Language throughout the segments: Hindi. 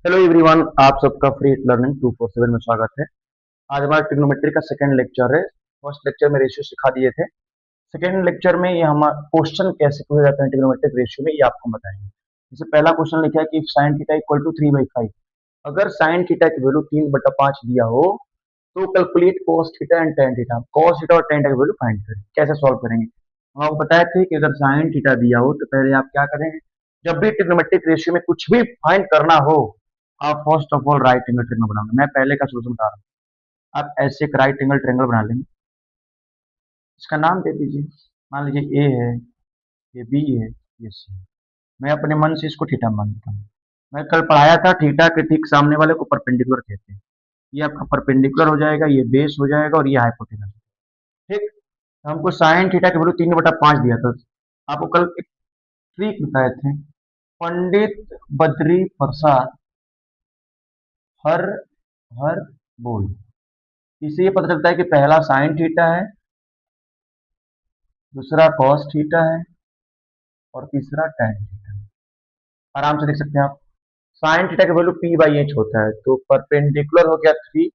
हेलो एवरीवन, आप सबका फ्री लर्निंग 247 में स्वागत है। आज हमारा ट्रिग्नोमेट्री का सेकंड लेक्चर है। फर्स्ट लेक्चर में रेशियो सिखा दिए थे। सेकंड लेक्चर में ये हमारा क्वेश्चन कैसे पूछे जाते हैं ट्रिग्नोमेट्रिक रेशियो में, ये आपको बताएंगे। जैसे पहला क्वेश्चन लिखा है कि साइन थीटा इक्वल टू 3/5। अगर साइन थीटा की वैल्यू 3/5 दिया हो तो calculate cos theta and tan theta. cos theta और tan थीटा की वैल्यू फाइंड करें। कैसे सॉल्व करेंगे? हम आपको बताए थे कि अगर साइन थीटा दिया हो तो पहले आप क्या करेंगे, जब भी ट्रिग्नोमेट्रिक रेशियो में कुछ भी फाइंड करना हो, आप first of all right angle triangle बनाओगे। मैं पहले का सोल्यूशन बता रहा हूँ। आप ऐसे एक राइट एंगल ट्रायंगल बना लेंगे। इसका नाम दे दीजिए। मान लीजिए ए है, ये बी है, ये सी। मैं अपने मन से इसको थीटा मानता हूँ। मैं कल पढ़ाया था थीटा के ठीक सामने वाले को परपेंडिकुलर कहते हैं। ये आपका परपेंडिकुलर हो जाएगा, ये बेस हो जाएगा और ये हाइपोटेनस। ठीक। तो हमको साइन थीटा की वैल्यू 3/5 दिया था। आपको कल एक ट्रिक बताए थे। पंडित बद्री प्रसाद हर हर बोल। इससे ये पता चलता है कि पहला साइन थीटा है, दूसरा कॉस थीटा है और तीसरा tan थीटा है। आराम से देख सकते हैं आप। साइन थीटा की वैल्यू p/h होता है, तो परपेंडिकुलर हो गया 3,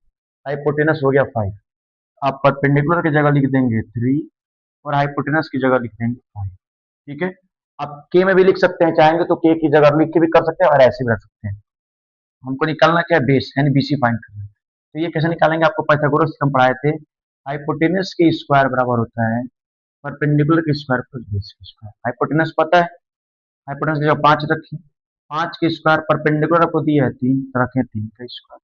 हाइपोटेनस हो गया 5। आप परपेंडिकुलर की जगह लिख देंगे 3 और हाइपोटेनस की जगह लिख देंगे 5। ठीक है। आप के में भी लिख सकते हैं, चाहेंगे तो के की जगह लिख के भी कर सकते हैं और ऐसे भी रख सकते हैं। हमको निकालना क्या है, बेस यानी बीसी फाइंड करना है। तो ये कैसे निकालेंगे, आपको पाइथागोरस हम पढ़ाए थे। हाइपोटेनस के स्क्वायर बराबर होता है परपेंडिकुलर के स्क्वायर प्लस बेस के स्क्वायर। हाइपोटेनस पता है, हाइपोटेनस की जगह 5 रखिए। 5 के स्क्वायर परपेंडिकुलर आपको दिया है 3, तो रखें 3 का स्क्वायर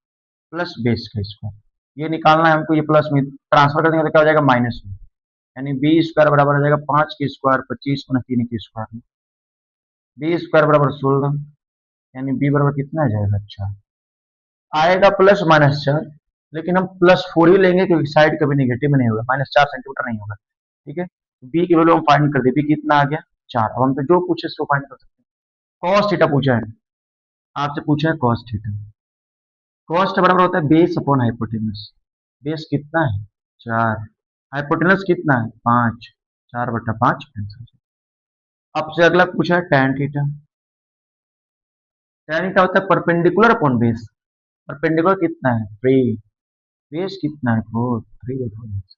प्लस बेस का स्क्वायर। ये निकालना है हमको, ये प्लस में ट्रांसफर कर देंगे तो क्या हो जाएगा, माइनस में। यानी बी स्क्वायर बराबर हो जाएगा 5 के स्क्वायर 25 गुना 3 के स्क्वायर में। बी स्क्वायर बराबर 16, यानी बी बराबर कितना आ जाएगा, अच्छा आएगा प्लस माइनस 4। लेकिन हम +4 ही लेंगे क्योंकि साइड कभी नेगेटिव में नहीं होगा, -4 सेंटीमीटर नहीं होगा। ठीक है। बी की वैल्यू हम फाइंड कर दी, बी कितना आ गया 4। अब हम तो जो पूछे सो फाइंड कर सकते हैं। कॉस थीटा पूछा है, आपसे पूछा है कॉस थीटा। कॉस थीटा बराबर होता है बेस अपॉन हाइपोटेनस। बेस कितना है 4, हाइपोटेनस कितना है 5, 4/5 आंसर। अब से अगला पूछा है tan थीटा। tan थीटा होता है परपेंडिकुलर अपॉन बेस। परपेंडिकुलर कितना है 3, बेस कितना है 4, 3/4।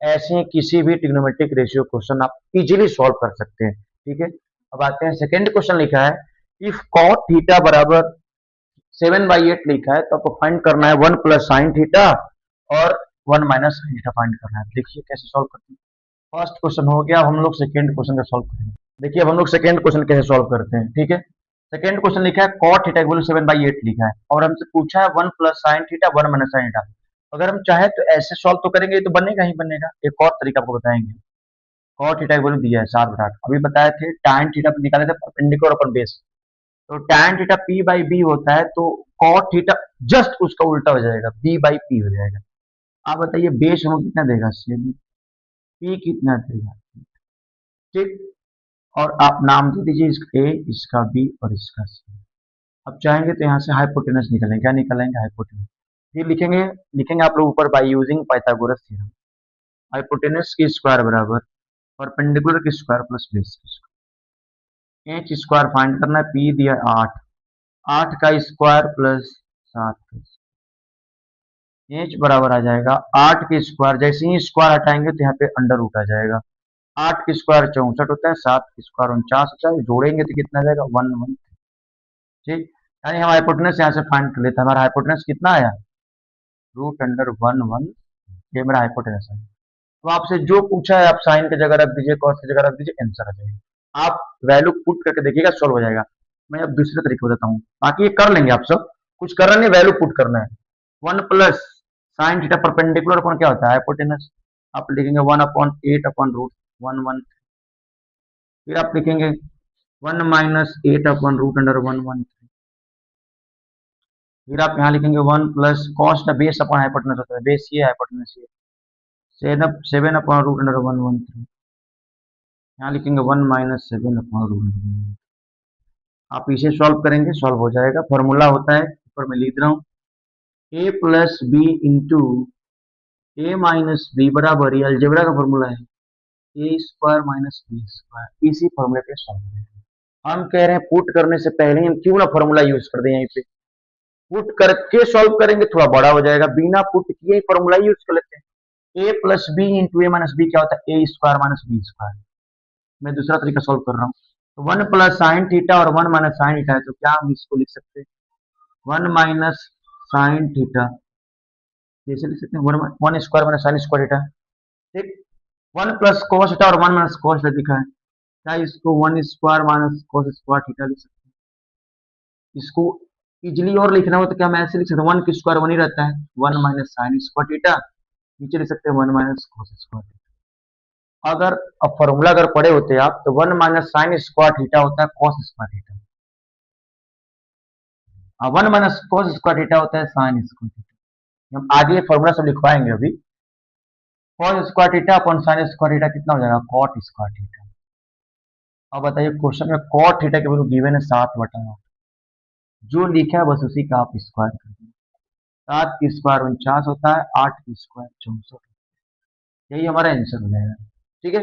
ऐसे किसी भी ट्रिग्नोमेट्रिक रेशियो क्वेश्चन आप इजीली सॉल्व कर सकते हैं। ठीक है। अब आते हैं सेकंड क्वेश्चन लिखा है, इफ cot थीटा बराबर 7/8 लिखा है तो आपको फाइंड करना है 1 प्लस साइन थीटा और 1 माइनस साइन थीटा फाइंड करना है। देखिए कैसे सॉल्व करते हैं। फर्स्ट क्वेश्चन हो गया, अब हम लोग सेकंड क्वेश्चन का सॉल्व करेंगे। देखिए अब हम लोग सेकंड क्वेश्चन कैसे सॉल्व करते हैं। ठीक है। सेकंड क्वेश्चन लिखा है cot थीटा इक्वल 7/8 लिखा है और हमसे पूछा है 1 plus sine theta 1 minus sine theta. अगर हम चाहे तो ऐसे सॉल्व तो करेंगे, तो बनेगा ही बनेगा। एक और तरीका आपको बताएंगे। cot थीटा इक्वल दिया है 7/8, अभी बताए थे tan थीटा निकाले थे परपेंडिकुलर अपन बेस। तो tan थीटा p/b होता है, तो cot थीटा जस्ट उसका उल्टा हो जाएगा, b/p हो जाएगा। आप बताइए बेस हमको कितना देगा, p कितना देगा। ठीक। और आप नाम दे दीजिए, इसका a, इसका b और इसका c। अब चाहेंगे तो यहाँ से हाइपोटेनस निकालेंगे। क्या निकालेंगे, हाइपोटेनस। फिर लिखेंगे, लिखेंगे आप लोग ऊपर by using Pythagoras theorem. Hypotenuse की स्क्वायर बराबर परपेंडिकुलर की स्क्वायर प्लस बेस की स्क्वायर। एच स्क्वायर फाइंड करना है, पी दिया 8, 8 का स्क्वायर प्लस 7 का। एच बराबर आ जाएगा 8 के स्क्वायर, जैसे ही स्क्वायर हटाएंगे तो यहाँ पे अंडर रूट आ जाएगा। 8 के स्क्वायर 64 होता है, 7 के स्क्वायर 49 होता है, जोड़ेंगे तो कितना आ जाएगा 1 1। ठीक। यानी हम हाइपोटेनस यहाँ से फाइंड कर लेते हैं। हमारा हाइपोटेनस कितना आया, √1 1। ये मेरा हाइपोटेनस है। तो आपसे जो पूछा है आप साइन की जगह रख दीजिए, कॉस की जगह रख दीजिए, आंसर आ जाएगा। आप वैल्यू पुट करके देखिएगा, सॉल्व हो जाएगा। मैं अब दूसरे तरीके बताता हूँ, बाकी ये कर लेंगे आप सब। कुछ करना नहीं, वैल्यू पुट करना है। 1 plus sine theta perpendicular upon क्या होता है, हाइपोटेनस। आप लिखेंगे 1/8 अपॉन √1 1। फिर आप लिखेंगे 1 माइनस 8 अपॉन √1 1। फिर आप यहाँ लिखेंगे 1 प्लस कॉस का बेस अपॉन हाइपोटेनस होता है, बेस ये हाइपोटेनस ये, 7 अपॉन √1 1। यहाँ लिखेंगे 1 माइनस 7 अपॉन √1। आप इसे सॉल्व करेंगे, सॉल्व हो जाएगा। फॉर्मूला होता है, ऊपर मैं लिख रहा हूँ, a plus B into a minus b बराबर, ये अलजेब्रा का फॉर्मूला है, a square minus b square. इसी फॉर्मूले पे सॉल्व करेंगे। हम कह रहे हैं पुट करने से पहले हम क्यों ना फॉर्मूला यूज कर दें यहीं पे। पुट करके सॉल्व करेंगे थोड़ा बड़ा हो जाएगा, बिना पुट किए फॉर्मूला यूज कर लेते हैं। ए plus B into a minus B क्या होता है, a square minus b square. मैं दूसरा तरीका सॉल्व कर रहा हूँ, तो वन प्लस साइन थीटा और वन माइनस साइन थीटा है, तो क्या हम इसको लिख सकते हैं, वन माइनस साइन थीटा, जैसे लिख सकते हैं one one square minus sine square theta. ठीक, वन प्लस कॉस थीटा और वन माइनस कॉस थीटा दिखा है, क्या इसको one square minus cos square theta लिख सकते हैं। इसको इजिली और लिखना हो तो क्या मैं ऐसे लिख सकता हूँ, वन की स्क्वायर वन ही रहता है, one minus sine square theta, नीचे लिख सकते हैं one minus cos square theta. अगर अब फॉर्मूला अगर पढ़े होते आप तो one minus sine square theta होता है cos square theta, one minus cos square theta होता है साइन स्क्वायर थीटा। हम आगे फॉर्मूला सब लिखवाएंगे अभी। Cos square theta upon sine square theta कितना हो जाएगा, कॉट स्क्वायर थीटा। अब बताइए क्वेश्चन में कॉट थीटा के वैल्यू गिवन है 7/8, जो लिखा है बस उसी का आप स्क्वायर कर दीजिए। 7 की स्क्वायर 49 होता है, 8 की स्क्वायर 64, यही हमारा आंसर हो जाएगा। ठीक है,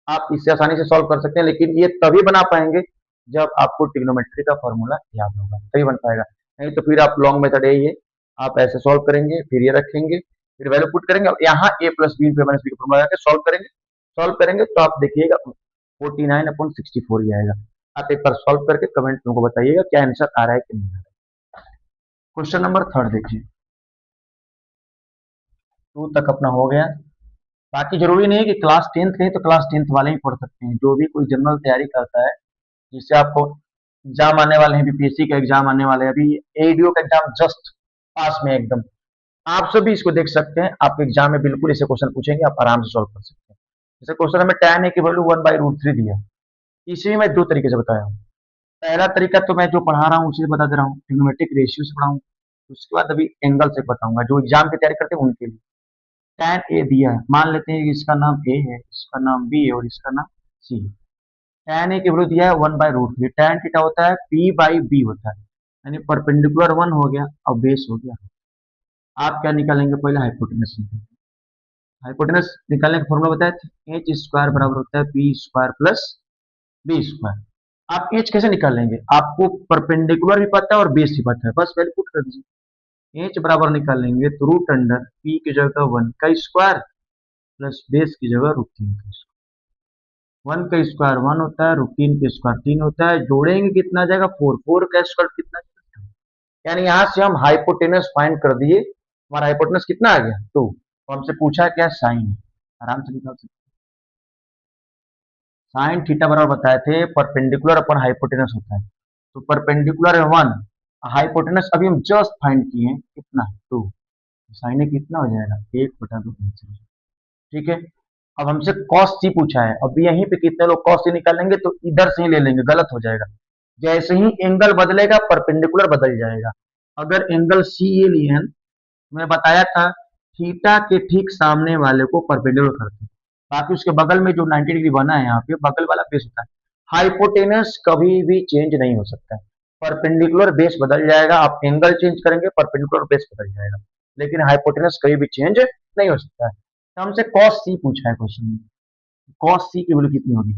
आप इससे आसानी से सॉल्व कर सकते हैं, लेकिन ये तभी बना पाएंगे जब आपको ट्रिग्नोमेट्री का फॉर्मूला याद होगा, तभी बन पाएगा। नहीं तो फिर आप लॉन्ग मेथड यही है, आप ऐसे सॉल्व करेंगे, फिर ये रखेंगे, फिर वैल्यू पुट करेंगे, और यहाँ A plus B into minus B का फॉर्मूला लगा के सॉल्व करेंगे तो आप देखिएगा 49/64 ही आएगा। आप एक बार सॉल्व करके कमेंट में बताइएगा क्या आंसर आ रहा है कि नहीं आ रहा है। क्वेश्चन नंबर 3 देखिए, 2 तक अपना हो गया। बाकी जरूरी नहीं है कि क्लास 10th के ही तो क्लास 10th वाले ही पढ़ सकते हैं, जो भी कोई जनरल तैयारी करता है, जिससे आपको एग्जाम आने वाले हैं, बीपीएससी का एग्जाम आने वाले हैं, अभी एडीओ का एग्जाम जस्ट पास में एकदम, आप सभी इसको देख सकते हैं, आपके एग्जाम में बिल्कुल ऐसे क्वेश्चन पूछेंगे, आप आराम से सॉल्व कर सकते हैं। जैसे क्वेश्चन में tan a की वैल्यू 1/√3 दिया, इसी में मैं 2 तरीके से बताया हूँ। पहला तरीका तो मैं जो पढ़ा रहा हूँ उसे बता दे रहा हूँ, ट्रिग्नोमेट्रिक रेशियो से पढ़ा हूँ, उसके बाद अभी एंगल से बताऊंगा, जो एग्जाम की तैयारी करते हैं उनके लिए। tan a दिया है, मान लेते हैं कि इसका नाम a है, इसका नाम b है और इसका नाम c है। tan a की वैल्यू दिया है 1/√3, tan थीटा होता है p बाई b होता है, यानी परपेंडिकुलर 1 हो गया और बेस हो गया। आप क्या निकालेंगे, पहले हाइपोटेनस निकालेंगे। हाइपोटेनस निकालने का फॉर्मूला बताया था, एच स्क्वायर बराबर होता है p square plus b square. आप एच कैसे निकालेंगे, आपको परपेंडिकुलर भी पता है और बेस भी पता है, बस वैल्यू पुट कर दीजिए। एच बराबर निकालेंगे तो रूट अंडर पी की जगह 1 का स्क्वायर प्लस बेस की जगह √3 का स्क्वायर। 1 का स्क्वायर 1 होता है, √3 का स्क्वायर 3 होता है, जोड़ेंगे कितना जाएगा 4, 4 का स्क्वायर कितना जाएगा 2। यानी यहां से हम हाइपोटेनस फाइंड कर दिए, हमारा हाइपोटेनस कितना आ गया 2, तो हमसे पूछा क्या साइन, आराम से निकाल सकते। साइन थीटा बराबर बताए थे परपेंडिकुलर अपन हाइपोटेनस होता है, तो परपेंडिकुलर है 1, हाइपोटेनस अभी हम जस्ट फाइंड किए हैं कितना 2, साइन कितना हो जाएगा 1/2। ठीक है, अब हमसे कॉस सी पूछा है, अब यहीं पे कितने लोग कॉस सी निकालेंगे तो इधर से ही ले लेंगे, गलत हो जाएगा। जैसे ही एंगल बदलेगा परपेंडिकुलर बदल जाएगा। अगर एंगल सी ये लिए हैं, मैं बताया था थीटा के ठीक सामने वाले को परपेंडिकुलर करते हैं, बाकी उसके बगल में जो 90 डिग्री बना है यहाँ पे बगल वाला बेस होता है। हाइपोटेनस कभी भी चेंज नहीं हो सकता है, परपेंडिकुलर बेस बदल जाएगा, आप एंगल चेंज करेंगे परपेंडिकुलर बेस बदल जाएगा, लेकिन हाइपोटेनस कभी भी चेंज नहीं हो सकता है। तो हमसे कॉस सी पूछा है क्वेश्चन में, कॉस सी की वैल्यू कितनी होगी,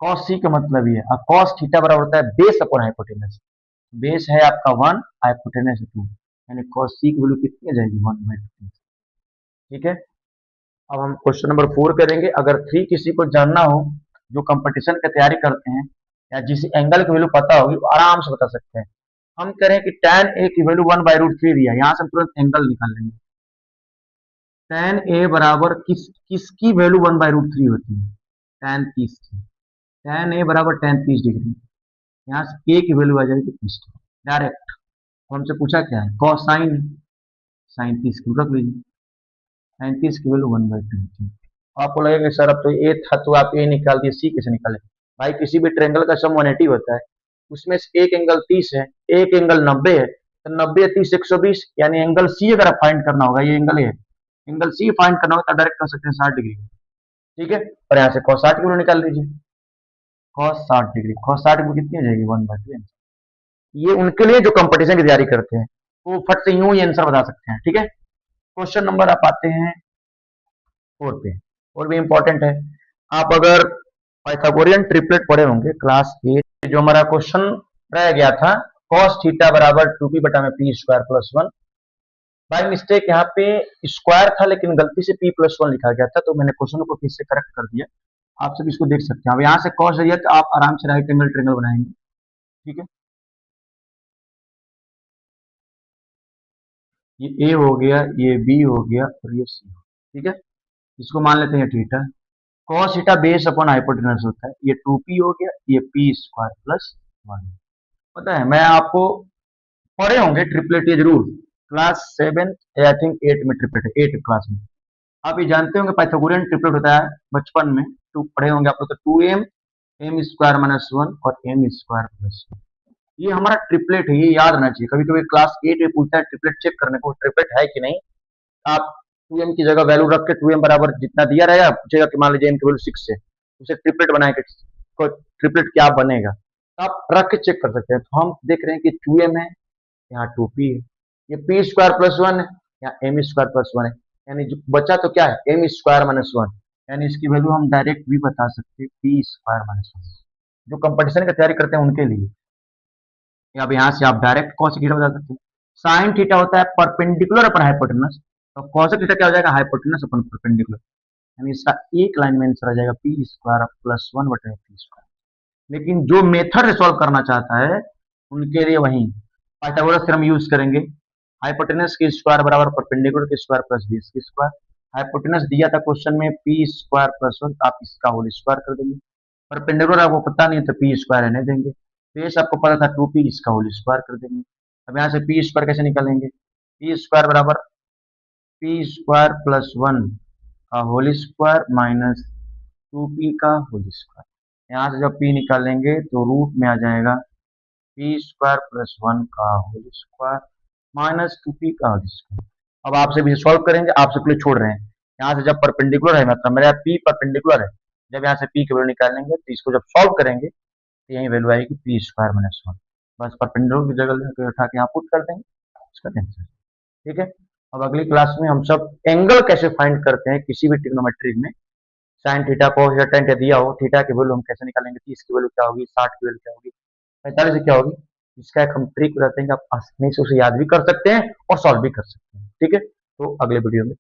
कॉस सी का मतलब ये है, कॉस थीटा बराबर होता है बेस अपॉन हाइपोटेनस, बेस है आपका 1, हाइपोटेनस है 2, यानी कॉस सी की वैल्यू कितनी आ जाएगी 1/2। ठीक है, अब हम क्वेश्चन नंबर 4 करेंगे। अगर 3 किसी को जानना हो, जो कंपटीशन की तैयारी करते हैं या जिस एंगल की वैल्यू पता होगी वो आराम से बता सकते हैं। हम करें कि tan a की वैल्यू 1/√3 दिया, यहाँ से हम तुरंत एंगल निकाल लेंगे। tan a बराबर किसकी वैल्यू 1/√3 होती है, tan 30 की। tan a बराबर tan 30 डिग्री, यहाँ से a की वैल्यू आ जाएगी 30 डायरेक्ट। हमसे पूछा क्या है, कॉसाइन, साइन 30 की रख लीजिए, 35 की वैल्यू 1/2। आपको लगेगा सर अब तो ए था तो आप ए निकाल दिए, सी कैसे निकाले। भाई किसी भी ट्रायंगल का सम 180 होता है, उसमें से एक एंगल 30 है, एक एंगल 90 है, तो 90 30 120, यानी एंगल सी अगर आप फाइंड करना होगा, ये एंगल है, एंगल सी फाइंड करना होगा तो डायरेक्ट कर सकते हैं 60 डिग्री। ठीक है, और यहाँ से cos 60 की वैल्यू निकाल लीजिए, cos 60 डिग्री, cos 60 की कितनी आ जाएगी 1/2। ये उनके लिए जो कंपटीशन की तैयारी करते हैं वो फट से यूं ही आंसर बता सकते हैं। ठीक है, क्वेश्चन नंबर आप आते हैं 4 पे, और भी इंपॉर्टेंट है। आप अगर पाइथागोरियन ट्रिपलेट पढ़े होंगे क्लास 8, जो हमारा क्वेश्चन रह गया था कॉस थीटा बराबर 2p बटा में P square plus one. By mistake यहाँ पे स्क्वायर था लेकिन गलती से p प्लस वन लिखा गया था, तो मैंने क्वेश्चन को फिर से करेक्ट कर दिया। आप सब इसको देख सकते हैं। अब यहाँ से कॉस है तो आप आराम से राइट एंगल ट्रायंगल बनाएंगे। ठीक है, ये ए हो गया, ये बी हो गया और ये सी। ठीक है, इसको मान लेते हैं theta. Cos theta base upon hypotenuse होता है, ये 2p हो गया, ये पी स्क्वायर प्लस वन। पता है, मैं आपको पढ़े होंगे ट्रिपलेट, ये जरूर क्लास 7 आई थिंक 8 में ट्रिपलेट है, 8 क्लास में। आप ये जानते होंगे पाइथागोरियन ट्रिपलेट होता है बचपन में, टू पढ़े होंगे आप लोग, तो 2m m square minus one और एम स्क्वायर प्लस वन। ये हमारा ट्रिपलेट है, ये याद रहना चाहिए। कभी कभी क्लास 8 में पूछता है ट्रिपलेट चेक करने को, ट्रिपलेट है कि नहीं। आप 2m की जगह वैल्यू रख के 2m बराबर जितना दिया रहेगा पूछेगा कि मान लीजिए m की वैल्यू 6 है, उसे ट्रिपलेट बना के ट्रिपलेट क्या बनेगा, तो आप रख के चेक कर सकते हैं। तो हम देख रहे हैं कि 2m है, यहाँ 2p है, ये पी स्क्वायर प्लस वन है, यहाँ एम स्क्वायर प्लस वन है, यानी जो बचा तो क्या है एम स्क्वायर माइनस वन, यानी इसकी वैल्यू हम डायरेक्ट भी बता सकते हैं पी स्क्वायर माइनस वन। जो कंपटीशन की तैयारी करते हैं उनके लिए, अब यहाँ से आप डायरेक्ट कॉस थीटा बता सकते हैं। साइन थीटा होता है परपेंडिकुलर अपन हाइपोटेनस, तो कॉस थीटा क्या हो जाएगा हाइपोटेनस अपन परपेंडिकुलर, यानी इसका एक लाइन में आंसर आ जाएगा पी स्क्वायर प्लस वन बटे पी स्क्वायर। लेकिन जो मेथड रिसॉल्व करना चाहता है उनके लिए वही पाइथागोरस थ्योरम यूज करेंगे। हाइपोटेनस की स्क्वायर बराबर परपेंडिकुलर की स्क्वायर प्लस बेस की स्क्वायर। हाइपोटेनस दिया था क्वेश्चन में पी स्क्वायर प्लस वन, आप इसका होल स्क्वायर कर देंगे। परपेंडिकुलर आपको पता नहीं है तो पी स्क्वायर रहने देंगे। बेस आपको पता था 2p, इसका होल स्क्वायर कर देंगे। अब यहाँ से पी स्क्वायर कैसे निकालेंगे, पी स्क्वायर बराबर पी स्क्वायर प्लस वन का होल स्क्वायर माइनस 2p का होल स्क्वायर। यहाँ से जब p निकालेंगे तो रूट में आ जाएगा पी स्क्वायर प्लस वन का होल स्क्वायर माइनस 2p का होल स्क्वायर। अब आपसे भी सॉल्व करेंगे, आपसे पहले छोड़ रहे हैं। यहाँ से जब परपेंडिकुलर है, मतलब मेरा p परपेंडिकुलर है, जब यहाँ से p की वैल्यू निकालेंगे तो इसको जब सॉल्व करेंगे तो यही वैल्यू आएगी पी स्क्वायर माइनस वन। बस परपेंडिकुलर की जगह उठा के यहाँ पुट कर देंगे, इसका आंसर। ठीक है, अब अगली क्लास में हम सब एंगल कैसे फाइंड करते हैं किसी भी ट्रिग्नोमेट्री में। साइन थीटा को या टेन दिया हो, थीटा की वैल्यू हम कैसे निकालेंगे, 30 की वैल्यू क्या होगी, 60 की वैल्यू क्या होगी, 45 की क्या होगी, इसका एक हम ट्रिक बताते हैं कि आप आसानी से उसे याद भी कर सकते हैं और सॉल्व भी कर सकते हैं। ठीक है, तो अगले वीडियो में